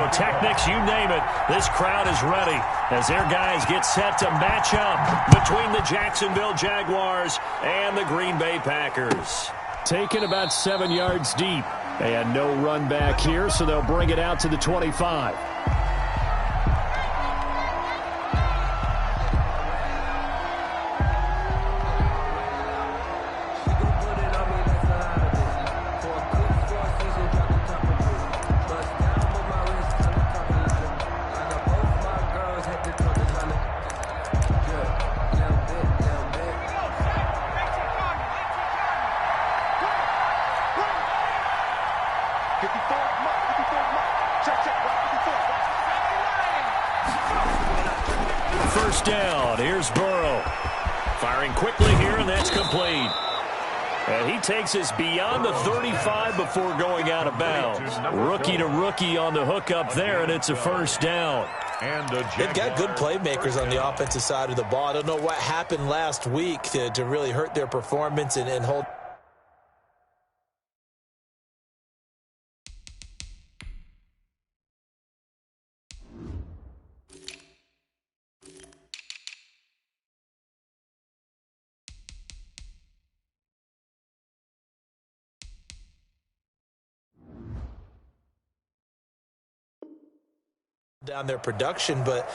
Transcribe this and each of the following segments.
pyrotechnics, you name it. This crowd is ready as their guys get set to match up between the Jacksonville Jaguars and the Green Bay Packers. Taken about 7 yards deep. And no run back here, so they'll bring it out to the 25. First down. Here's Burrow. Firing quickly here, and that's complete. And he takes us beyond the 35 before going out of bounds. Rookie to rookie on the hook up there, and it's a first down. They've got good playmakers on the offensive side of the ball. I don't know what happened last week to really hurt their performance and hold. Down their production, but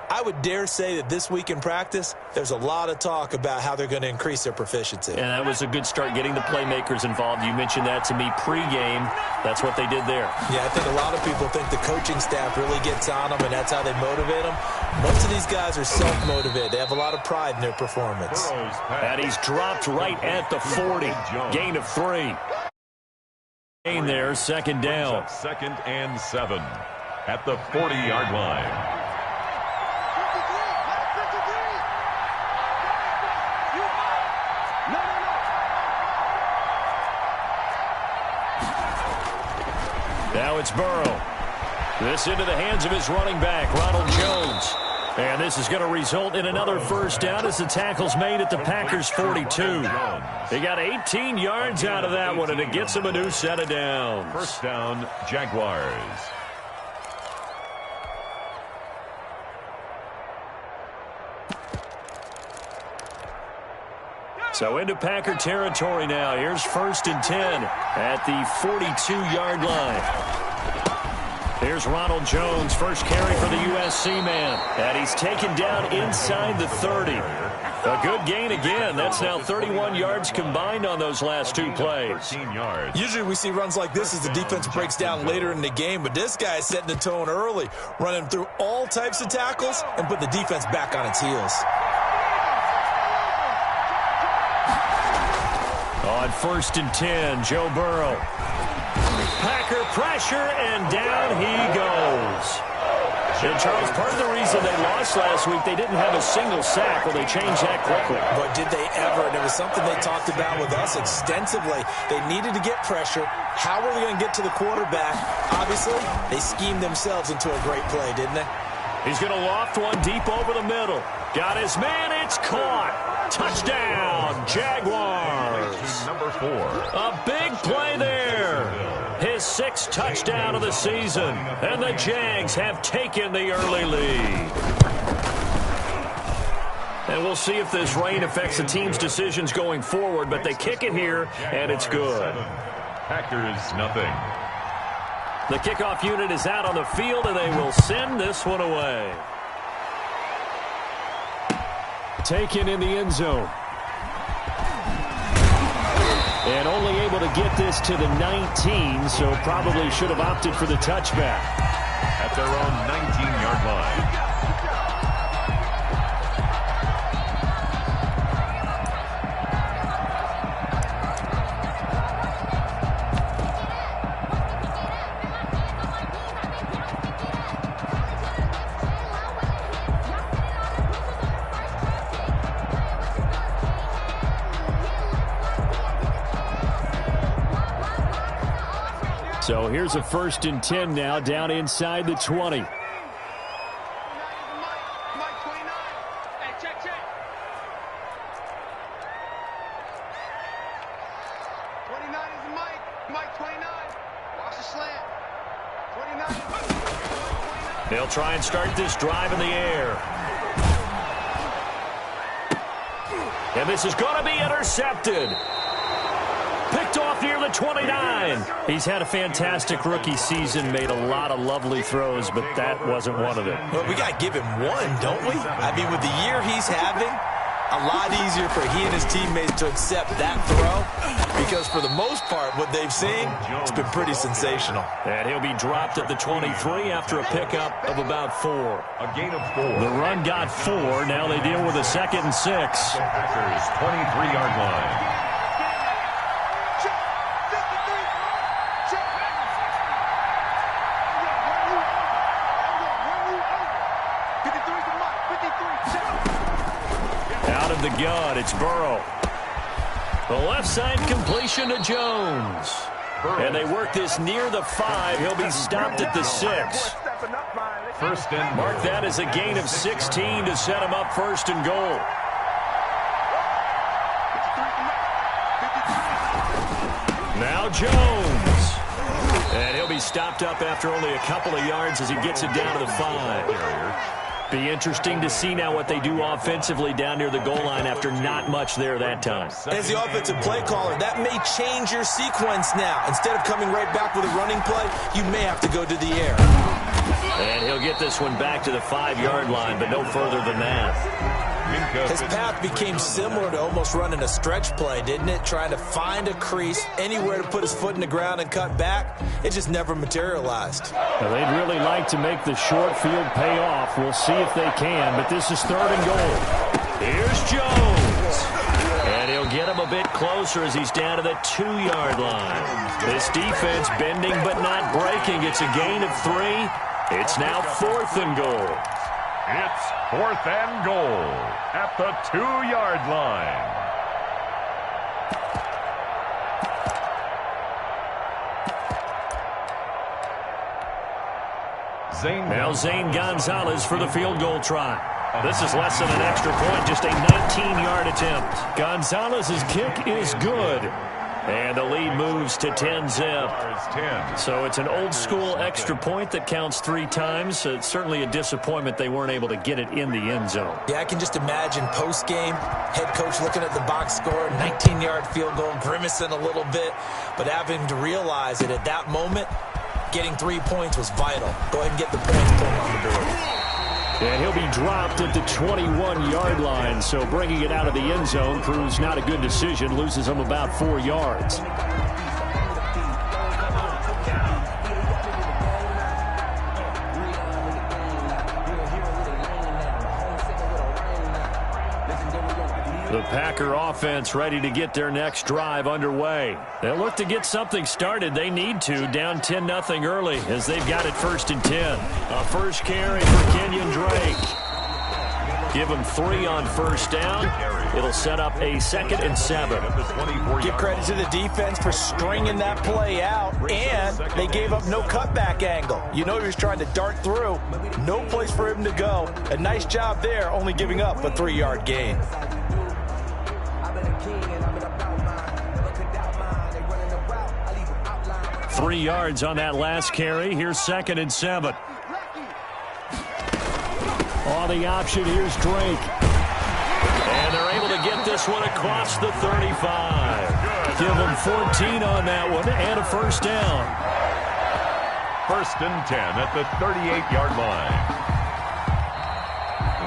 I would dare say that this week in practice, there's a lot of talk about how they're going to increase their proficiency. And that was a good start, getting the playmakers involved. You mentioned that to me pregame. That's what they did there. Yeah, I think a lot of people think the coaching staff really gets on them, and that's how they motivate them. Most of these guys are self-motivated. They have a lot of pride in their performance. And he's dropped right at the 40. Gain of 3. Gain there, second down. Second and 7 at the 40-yard line. Now it's Burrow. This into the hands of his running back, Ronald Jones. And this is going to result in another first down as the tackle's made at the Packers' 42. They got 18 yards out of that one, and it gets them a new set of downs. First down, Jaguars. So into Packer territory now. Here's first and 10 at the 42-yard line. Here's Ronald Jones, first carry for the USC man. And he's taken down inside the 30. A good gain again. That's now 31 yards combined on those last two plays. Usually we see runs like this as the defense breaks down later in the game, but this guy is setting the tone early, running through all types of tackles and put the defense back on its heels. On first and 10, Joe Burrow. Packer pressure, and down he goes. And Charles, part of the reason they lost last week, they didn't have a single sack. Well, they changed that quickly. But did they ever? And it was something they talked about with us extensively. They needed to get pressure. How were they going to get to the quarterback? Obviously, they schemed themselves into a great play, didn't they? He's going to loft one deep over the middle. Got his man. It's caught. Touchdown, Jaguars. Number 4. A big play there. His 6th touchdown of the season. And the Jags have taken the early lead. And we'll see if this rain affects the team's decisions going forward, but they kick it here, and it's good. Packers, nothing. The kickoff unit is out on the field, and they will send this one away. Taken in the end zone. And only able to get this to the 19, so probably should have opted for the touchback. At their own 19-yard line. So here's a first and 10 now, down inside the 20. They'll try and start this drive in the air. And this is going to be intercepted. Picked off near the 29. He's had a fantastic rookie season, made a lot of lovely throws, but that wasn't one of them. Well, we got to give him one, don't we? I mean, with the year he's having, a lot easier for he and his teammates to accept that throw because for the most part, what they've seen, it's been pretty sensational. And he'll be dropped at the 23 after a pickup of about 4. A gain of 4. The run got 4. Now they deal with a 2nd and 6. Packers 23-yard line. The gun, it's Burrow. The left side completion to Jones. And they work this near the 5. He'll be stopped at the 6. First and mark that as a gain of 16 to set him up 1st and goal. Now Jones. And he'll be stopped up after only a couple of yards as he gets it down to the 5. Be interesting to see now what they do offensively down near the goal line after not much there that time. As the offensive play caller, that may change your sequence now. Instead of coming right back with a running play, you may have to go to the air. And he'll get this one back to the 5-yard line, but no further than that. His path became similar to almost running a stretch play, didn't it? Trying to find a crease, anywhere to put his foot in the ground and cut back. It just never materialized. Well, they'd really like to make the short field pay off. We'll see if they can, but this is 3rd and goal. Here's Jones. And he'll get him a bit closer as he's down to the 2-yard line. This defense bending but not breaking. It's a gain of 3. It's now 4th and goal. It's 4th and goal at the 2-yard line. Now Zane Gonzalez for the field goal try. This is less than an extra point, just a 19-yard attempt. Gonzalez's kick is good. And the lead moves to 10-zip. So it's an old-school extra point that counts 3 times. It's certainly a disappointment they weren't able to get it in the end zone. Yeah, I can just imagine post-game, head coach looking at the box score, 19-yard field goal, grimacing a little bit, but having to realize that at that moment, getting 3 points was vital. Go ahead and get the points, put them on the board. And he'll be dropped at the 21-yard line, so bringing it out of the end zone proves not a good decision, loses him about 4 yards. The Packer offense ready to get their next drive underway. They'll look to get something started. They need to, down 10-0 early as they've got it 1st and 10. A first carry for Kenyon Drake. Give him 3 on 1st down. It'll set up a 2nd and 7. Give credit to the defense for stringing that play out, and they gave up no cutback angle. You know he was trying to dart through. No place for him to go. A nice job there, only giving up a 3-yard gain. 3 yards on that last carry. Here's 2nd and 7. On the option, here's Drake. And they're able to get this one across the 35. Give them 14 on that one and a 1st down. 1st and 10 at the 38-yard line.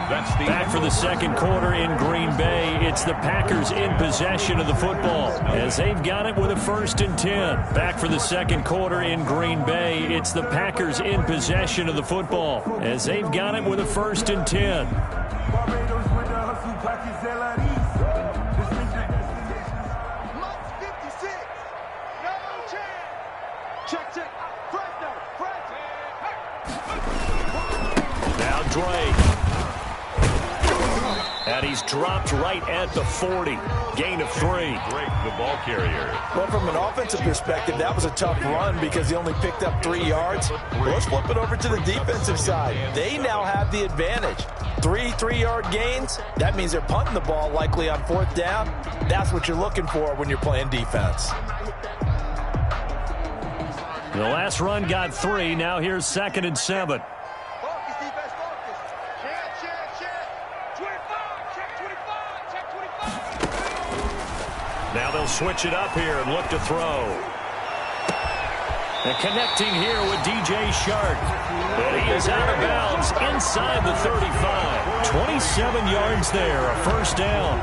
Back for the 2nd quarter in Green Bay. It's the Packers in possession of the football as they've got it with a 1st and 10. Back for the 2nd quarter in Green Bay. It's the Packers in possession of the football as they've got it with a 1st and 10. Now Drake. And he's dropped right at the 40. Gain of 3. Drake, the ball carrier. Well, from an offensive perspective, that was a tough run because he only picked up 3 yards. Well, let's flip it over to the defensive side. They now have the advantage. 3 3-yard gains. That means they're punting the ball likely on 4th down. That's what you're looking for when you're playing defense. The last run got 3. Now here's 2nd and 7. They'll switch it up here and look to throw. And connecting here with DJ Shark. And he is out of bounds inside the 35. 27 yards there, a first down.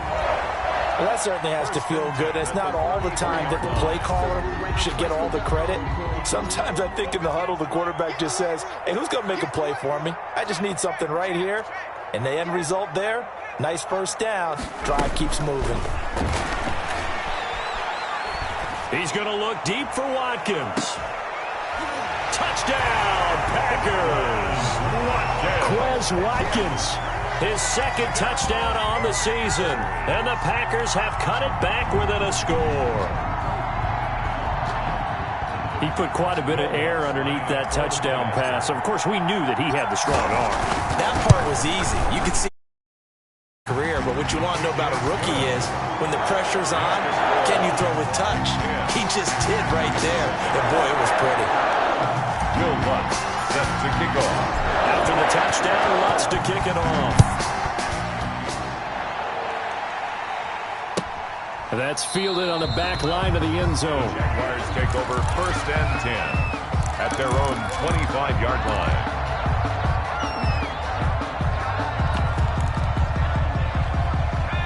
Well, that certainly has to feel good. It's not all the time that the play caller should get all the credit. Sometimes I think in the huddle, the quarterback just says, hey, who's going to make a play for me? I just need something right here. And the end result there, nice first down. Drive keeps moving. He's going to look deep for Watkins. Touchdown, Packers. Quez Watkins. His second touchdown on the season. And the Packers have cut it back within a score. He put quite a bit of air underneath that touchdown pass. Of course, we knew that he had the strong arm. That part was easy. You could see career, but what you want to know about a rookie is when the pressure's on, can you throw with touch? He just did right there. And boy, it was pretty. Will Lutz set to kick off. After the touchdown, Lutz to kick it off. That's fielded on the back line of the end zone. Jaguars take over 1st and 10 at their own 25-yard line.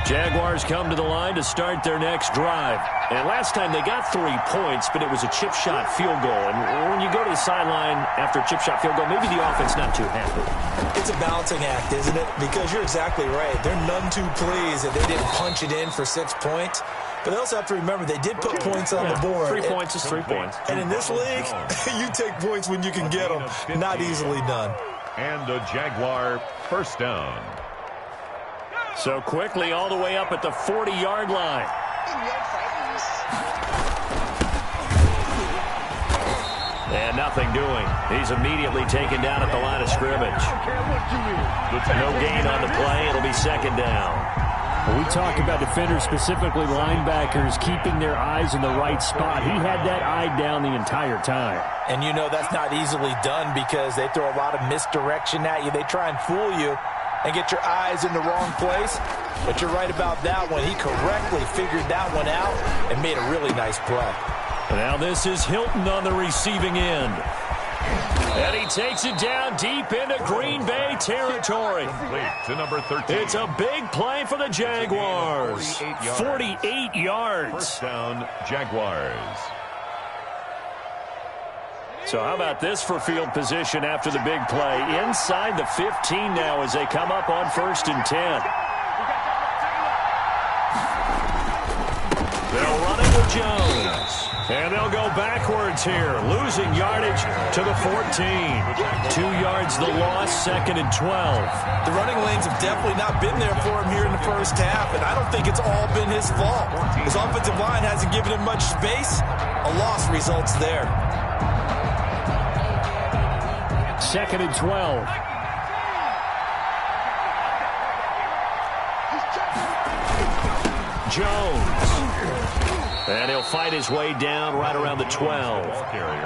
Jaguars come to the line to start their next drive. And last time they got 3 points, but it was a chip shot field goal. And when you go to the sideline after a chip shot field goal, maybe the offense not too happy. It's a balancing act, isn't it? Because you're exactly right. They're none too pleased that they didn't punch it in for 6 points. But they also have to remember they did put points on the board. 3 points is 3 points. And in this league, you take points when you can get them. Not easily done. And a Jaguar first down. So quickly all the way up at the 40-yard line. And nothing doing. He's immediately taken down at the line of scrimmage. No gain on the play. It'll be second down. We talk about defenders, specifically linebackers, keeping their eyes in the right spot. He had that eye down the entire time. And you know that's not easily done because they throw a lot of misdirection at you. They try and fool you and get your eyes in the wrong place. But you're right about that one. He correctly figured that one out and made a really nice play. Now this is Hilton on the receiving end. And he takes it down deep into Green Bay territory. To number 13. It's a big play for the Jaguars. 48 yards. First down, Jaguars. So how about this for field position after the big play? Inside the 15 now as they come up on 1st and 10. They'll run it with Jones. And they'll go backwards here, losing yardage to the 14. 2 yards the loss, 2nd and 12. The running lanes have definitely not been there for him here in the first half, and I don't think it's all been his fault. His offensive line hasn't given him much space. A loss results there. 2nd and 12. Jones. And he'll fight his way down right around the 12.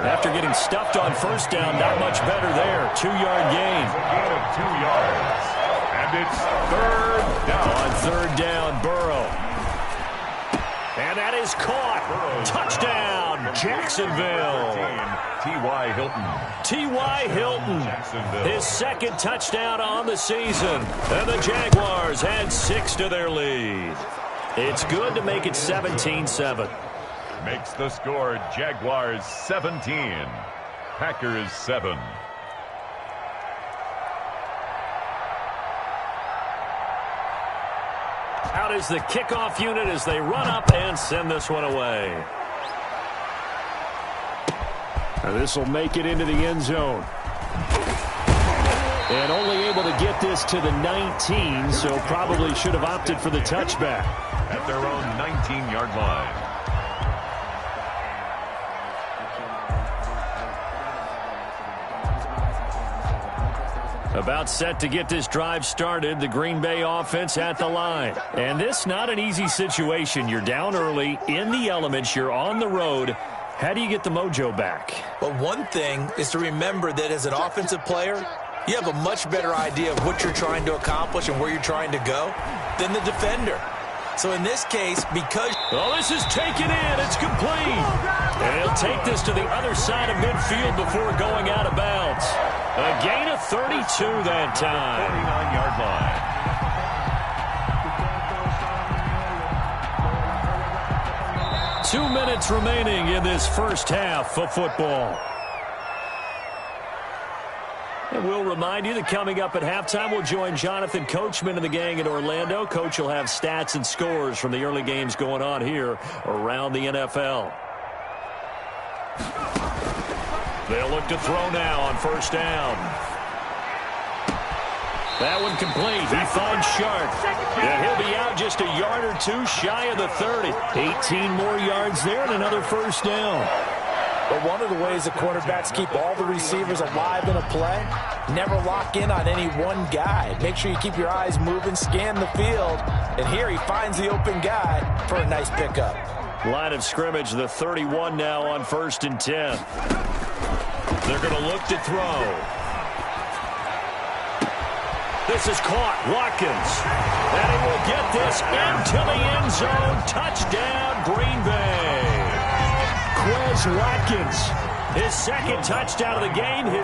After getting stuffed on first down, not much better there. 2-yard gain. Gain of 2 yards. And it's 3rd down. On 3rd down, Burrow. And that is caught. Touchdown, Jacksonville. T.Y. Hilton. T.Y. Hilton. His 2nd touchdown on the season. And the Jaguars add 6 to their lead. It's good to make it 17-7. Makes the score Jaguars 17. Packers 7. Out is the kickoff unit as they run up and send this one away. Now this will make it into the end zone. And only able to get this to the 19, so probably should have opted for the touchback. At their own 19-yard line. About set to get this drive started, the Green Bay offense at the line. And this not an easy situation. You're down early, in the elements, you're on the road. How do you get the mojo back? Well, one thing is to remember that as an offensive player, you have a much better idea of what you're trying to accomplish and where you're trying to go than the defender. So in this case, because... Oh, this is taken in. It's complete. And he'll take this to the other side of midfield before going out of bounds. A gain of 32 that time. 49-yard line. 2 minutes remaining in this first half of football. And we'll remind you that coming up at halftime, we'll join Jonathan Coachman and the gang in Orlando. Coach will have stats and scores from the early games going on here around the NFL. They'll look to throw now on first down. That one complete. He finds Sharp. And he'll be out just a yard or two shy of the 30. 18 more yards there and another first down. But one of the ways the quarterbacks keep all the receivers alive in a play, never lock in on any one guy. Make sure you keep your eyes moving, scan the field. And here he finds the open guy for a nice pickup. Line of scrimmage, the 31 now on 1st and 10. They're going to look to throw. This is caught. Watkins. And he will get this into the end zone. Touchdown, Green Bay. Quez Watkins. His second touchdown of the game.